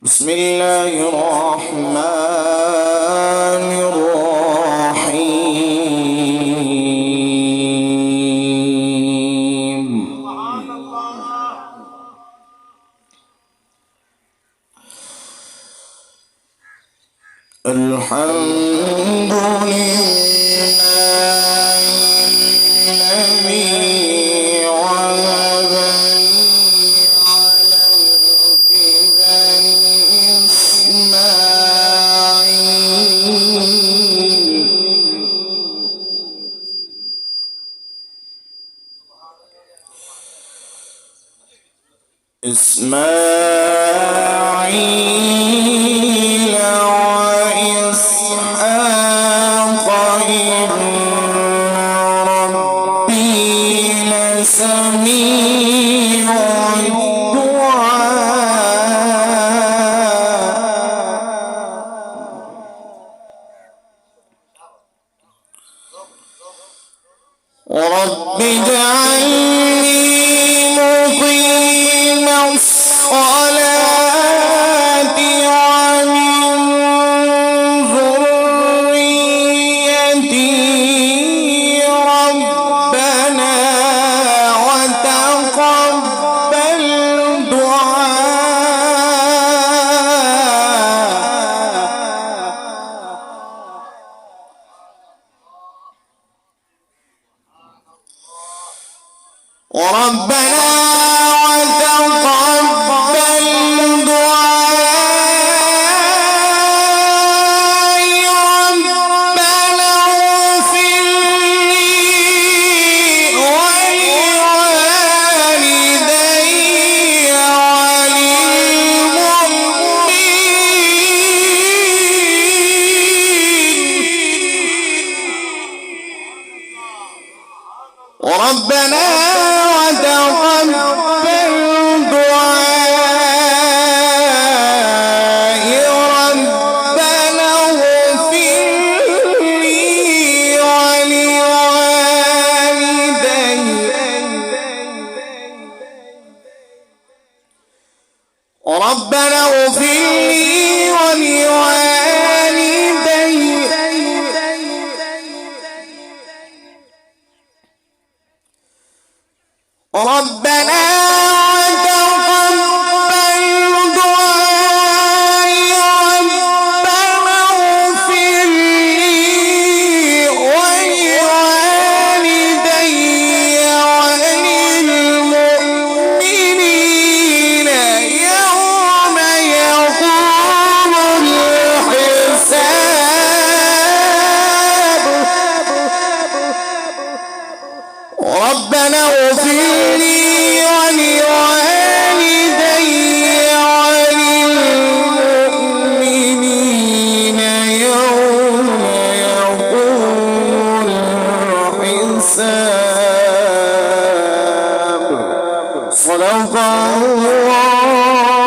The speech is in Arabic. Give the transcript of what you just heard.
بسم الله الرحمن الرحيم. الحمد لله الذي وهب لي على الكبر إسماعيل وإسحاق إن ربي لسميع رب اجعلني مقيم الصلاة ومن ذريتي ربنا وتقبل ربنا وتقبل دعائي ربنا اغفر لي ولوالدي وللمؤمنين ربنا وتقبل دعائي ربنا اغفر لي ولوالدي ربنا اغفر لي ولوالدي ربنا وتقبل دعائي ربنا اغفر لي ولوالدي وللمؤمنين يوم يقوم الحساب ربنا اغفر لي ولوالدي وللمؤمنين يوم يقوم الحساب صدق الله